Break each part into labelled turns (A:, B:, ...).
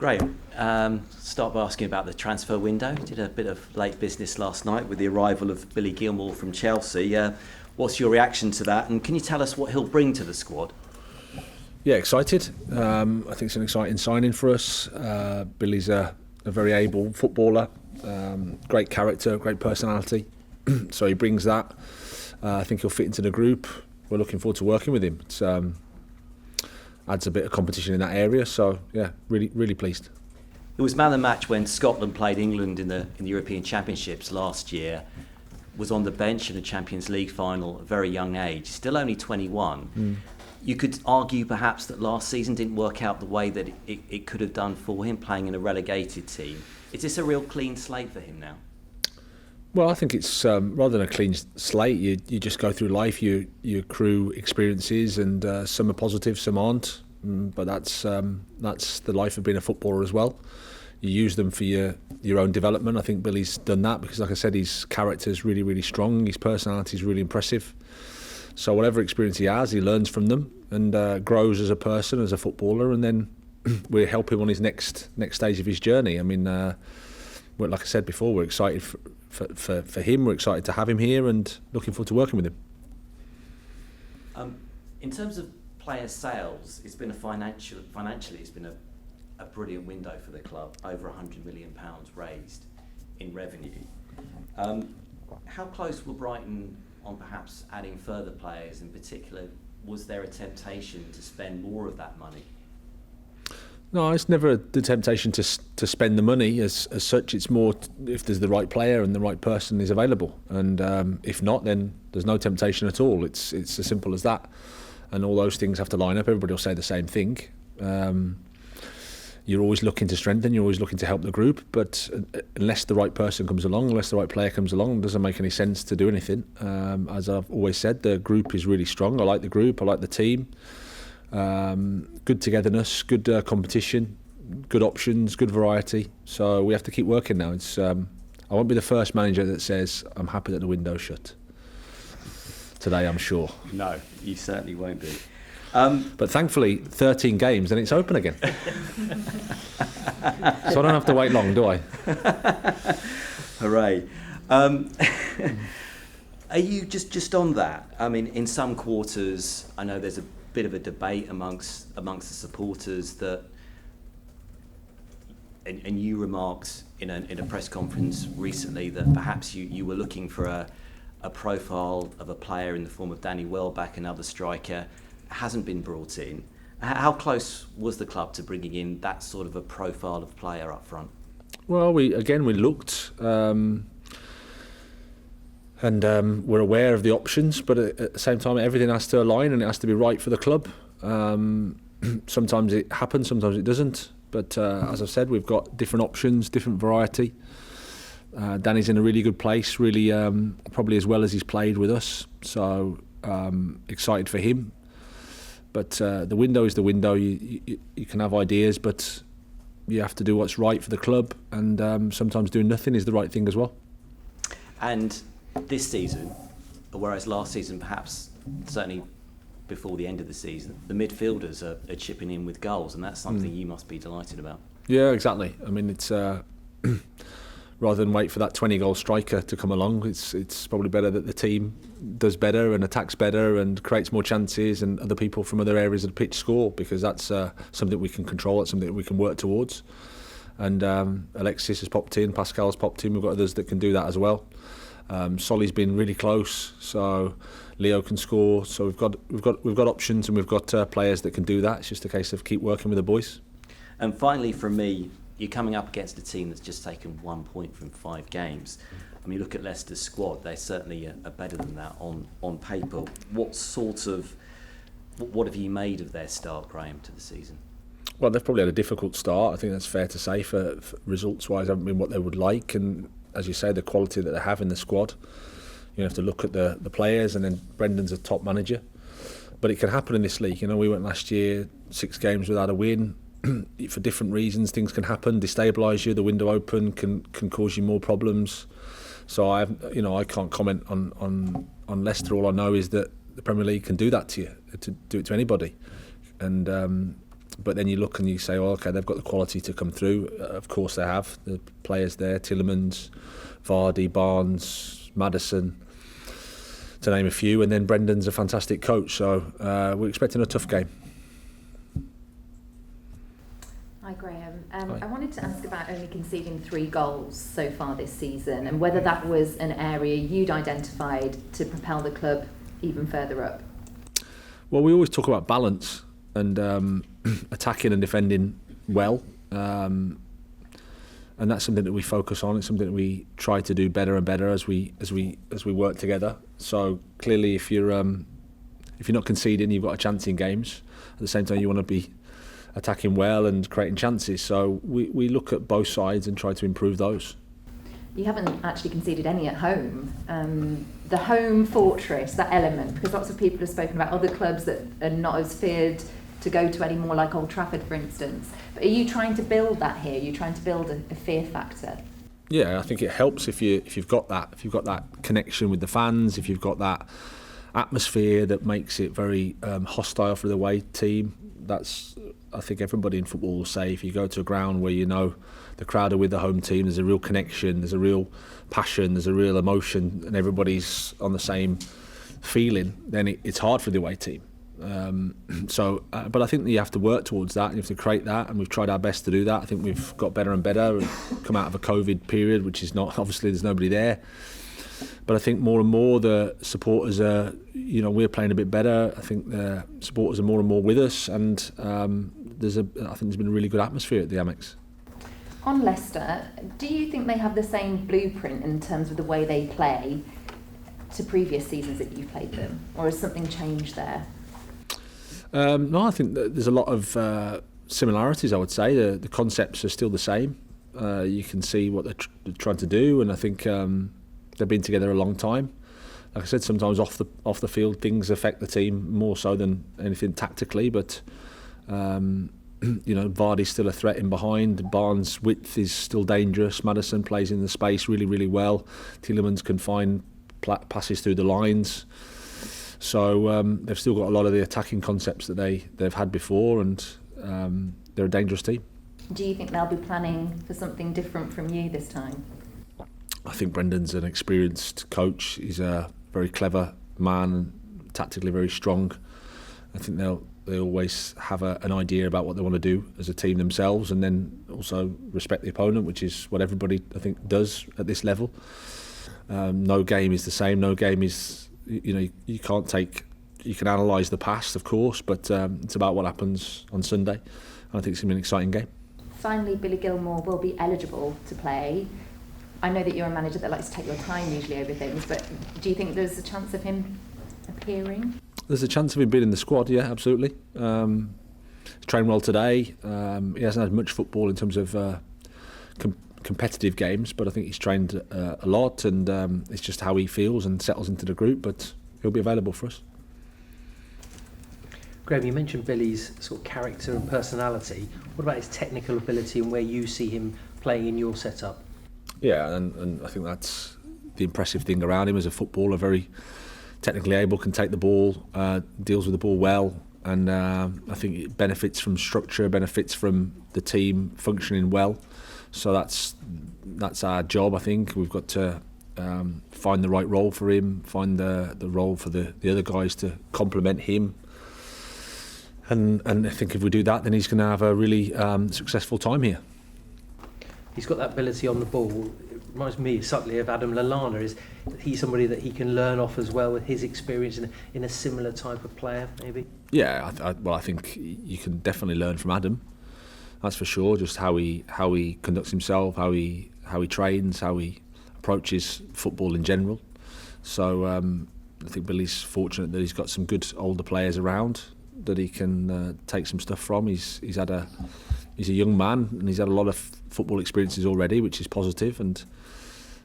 A: Great. Start by asking about the transfer window. Did a bit of late business last night with the arrival of Billy Gilmour from Chelsea. What's your reaction to that? And can you tell us what he'll bring to the squad?
B: Yeah, excited. I think it's an exciting signing for us. Billy's a very able footballer, great character, great personality. So he brings that. I think he'll fit into the group. We're looking forward to working with him. It's adds a bit of competition in that area. So yeah, really pleased.
A: It was man of the match when Scotland played England in the European Championships last year. Was on the bench in the Champions League final at a very young age, still only 21. You could argue perhaps that last season didn't work out the way that it could have done for him, playing in a relegated team. Is this a real clean slate for him now?
B: Well, I think it's rather than a clean slate, you just go through life, you accrue experiences, and some are positive, some aren't. But that's the life of being a footballer as well. You use them for your own development. I think Billy's done that because, like I said, his character's really strong. His personality's really impressive. So whatever experience he has, he learns from them and grows as a person, as a footballer, and then we help him on his next stage of his journey. I mean, like I said before, we're excited for him. We're excited to have him here and looking forward to working with him.
A: In terms of player sales, it's been financially it's been a brilliant window for the club. Over £100 million raised in revenue. How close were Brighton on perhaps adding further players? In particular, was there a temptation to spend more of that money?
B: No, it's never the temptation to spend the money as such. It's more if there's the right player and the right person is available, and if not, then there's no temptation at all. It's as simple as that, and all those things have to line up. Everybody will say the same thing. You're always looking to strengthen. You're always looking to help the group, but unless the right person comes along, unless the right player comes along, it doesn't make any sense to do anything. As I've always said, the group is really strong. I like the group. I like the team. Good togetherness, good competition, good options, good variety. So we have to keep working now. I won't be the first manager that says I'm happy that the window's shut today, I'm sure.
A: No, you certainly won't be.
B: But thankfully, 13 games and it's open again. So I don't have to wait long, do I?
A: Hooray. Are you just on that? I mean, in some quarters, I know there's a bit of a debate amongst the supporters that, and you remarked in a press conference recently that perhaps you were looking for a profile of a player in the form of Danny Welbeck, another striker, hasn't been brought in. How close was the club to bringing in that sort of a profile of player up front?
B: Well, we looked. And we're aware of the options, but at the same time, everything has to align and it has to be right for the club. Sometimes it happens, sometimes it doesn't. But as I've said, we've got different options, different variety. Danny's in a really good place, really probably as well as he's played with us. So excited for him. But the window is the window. You can have ideas, but you have to do what's right for the club. And sometimes doing nothing is the right thing as well.
A: And this season, whereas last season perhaps certainly before the end of the season, the midfielders are chipping in with goals, and that's something you must be delighted about.
B: Yeah, exactly. I mean, it's rather than wait for that 20-goal striker to come along, it's probably better that the team does better and attacks better and creates more chances, and other people from other areas of the pitch score, because that's something we can control, that's something we can work towards. And Alexis has popped in, Pascal's popped in, we've got others that can do that as well. Solly's been really close, so Leo can score. So we've got options, and we've got players that can do that. It's just a case of keep working with the boys.
A: And finally, from me, you're coming up against a team that's just taken 1 point from 5 games. I mean, look at Leicester's squad; they certainly are better than that on paper. What have you made of their start, Graham, to the season?
B: Well, they've probably had a difficult start. I think that's fair to say. For results-wise, haven't been what they would like, and as you say, the quality that they have in the squad. You have to look at the players, and then Brendan's a top manager. But it can happen in this league. You know, we went last year 6 games without a win. For different reasons, things can happen, destabilise you. The window open can cause you more problems. So I can't comment on Leicester. All I know is that the Premier League can do that to you, to do it to anybody. And But then you look and you say, oh, okay, they've got the quality to come through. Of course they have. The players there, Tielemans, Vardy, Barnes, Maddison, to name a few. And then Brendan's a fantastic coach. So we're expecting a tough game.
C: Hi Graham.
B: Hi.
C: I wanted to ask about only conceding 3 goals so far this season, and whether that was an area you'd identified to propel the club even further up.
B: Well, we always talk about balance and attacking and defending well, and that's something that we focus on. It's something that we try to do better and better as we work together. So clearly, if you're not conceding, you've got a chance in games. At the same time, you want to be attacking well and creating chances. So we look at both sides and try to improve those.
C: You haven't actually conceded any at home. The home fortress, that element, because lots of people have spoken about other clubs that are not as feared to go to anymore, like Old Trafford, for instance. But are you trying to build that here? Are you trying to build a fear factor?
B: Yeah, I think it helps if you've got that connection with the fans, if you've got that atmosphere that makes it very hostile for the away team. That's, I think everybody in football will say, if you go to a ground where you know the crowd are with the home team, there's a real connection, there's a real passion, there's a real emotion, and everybody's on the same feeling, then it's hard for the away team. But I think that you have to work towards that, you have to create that, and we've tried our best to do that. I think we've got better and better and come out of a COVID period, which is not, obviously there's nobody there. But I think more and more the supporters are, we're playing a bit better. I think the supporters are more and more with us, and I think there's been a really good atmosphere at the Amex.
C: On Leicester, do you think they have the same blueprint in terms of the way they play to previous seasons that you've played them, or has something changed there?
B: No, I think that there's a lot of similarities, I would say. The concepts are still the same. You can see what they're trying to do, and I think they've been together a long time. Like I said, sometimes off the field things affect the team more so than anything tactically, but Vardy's still a threat in behind. Barnes' width is still dangerous. Maddison plays in the space really, really well. Tielemans can find passes through the lines. So they've still got a lot of the attacking concepts that they've had before, and they're a dangerous team.
C: Do you think they'll be planning for something different from you this time?
B: I think Brendan's an experienced coach. He's a very clever man, and tactically very strong. I think they always have an idea about what they want to do as a team themselves, and then also respect the opponent, which is what everybody, I think, does at this level. No game is the same. No game is, you can analyse the past, of course, but it's about what happens on Sunday. And I think it's going to be an exciting game. Finally,
C: Billy Gilmour will be eligible to play. I know that you're a manager that likes to take your time usually over things, but do you think there's a chance of him appearing? There's a chance of him being in the squad, yeah, absolutely. He's trained well today. He hasn't had much football in terms of competitive games, but I think he's trained a lot, and it's just how he feels and settles into the group, but he'll be available for us.
D: Graham, you mentioned Billy's sort of character and personality. What about his technical ability and where you see him playing in your setup?
B: Yeah, and I think that's the impressive thing around him as a footballer. Very technically able, can take the ball, deals with the ball well, and I think it benefits from structure, benefits from the team functioning well. So that's our job. I think we've got to find the right role for him, find the role for the other guys to complement him. And I think if we do that, then he's going to have a really successful time here.
D: He's got that ability on the ball. It reminds me subtly of Adam Lallana. Is he somebody that he can learn off as well with his experience in a similar type of player, maybe?
B: Yeah, I think you can definitely learn from Adam. That's for sure. Just how he conducts himself, how he trains, how he approaches football in general. So I think Billy's fortunate that he's got some good older players around that he can take some stuff from. He's a young man, and he's had a lot of football experiences already, which is positive, and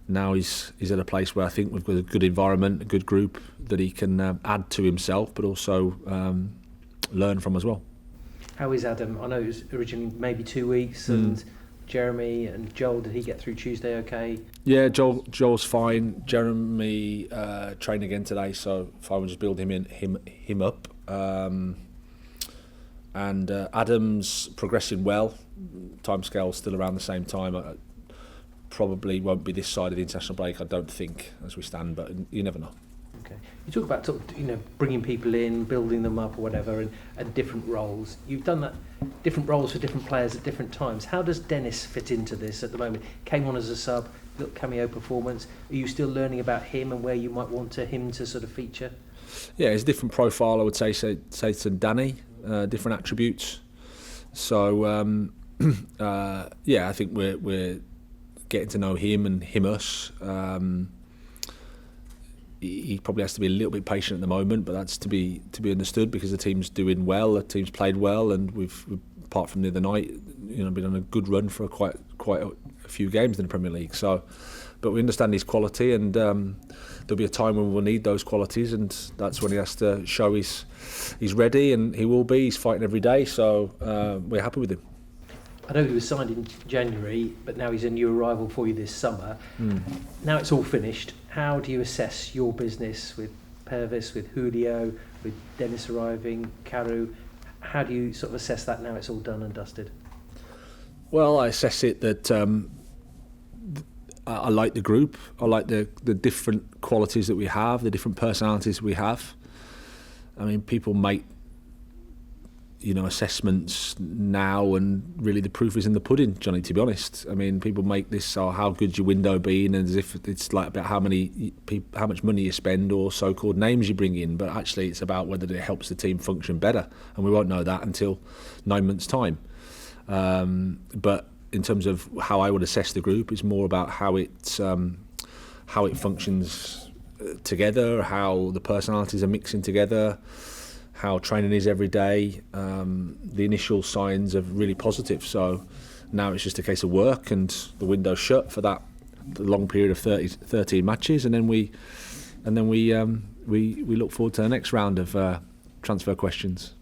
B: now he's at a place where I think we've got a good environment, a good group that he can add to himself, but also learn from as well.
D: How is Adam? I know it was originally maybe 2 weeks, and Jeremy and Joel, did he get through Tuesday okay?
B: Yeah, Joel's fine. Jeremy trained again today, so if I would just build him up. and Adam's progressing well. Timescale still around the same time. Probably won't be this side of the international break, I don't think, as we stand, but you never know.
D: Okay. You talk about bringing people in, building them up or whatever, and different roles. You've done that, different roles for different players at different times. How does Dennis fit into this at the moment? Came on as a sub, little cameo performance. Are you still learning about him and where you might want him to sort of feature? Yeah,
B: it's a different profile, I would say to Danny, different attributes. So I think we're getting to know him and us. He probably has to be a little bit patient at the moment, but that's to be understood because the team's doing well, the team's played well, and we've apart from the other night, been on a good run for quite a few games in the Premier League. So, but we understand his quality, and there'll be a time when we'll need those qualities, and that's when he has to show he's ready, and he will be. He's fighting every day, so we're happy with him.
D: I know he was signed in January, but now he's a new arrival for you this summer. Now it's all finished. How do you assess your business with Pervis, with Julio, with Dennis arriving, Carew? How do you sort of assess that now it's all done and dusted?
B: Well, I assess it that I like the group. I like the different qualities that we have, the different personalities we have. I mean, people make assessments now, and really the proof is in the pudding, Johnny, to be honest. I mean, people make this, how good's your window been, and as if it's like about how much money you spend or so-called names you bring in, but actually it's about whether it helps the team function better, and we won't know that until 9 months' time. But in terms of how I would assess the group, it's more about how it functions together, how the personalities are mixing together, how training is every day. The initial signs are really positive. So now it's just a case of work, and the window's shut for the long period of 13 matches, and then we look forward to the next round of transfer questions.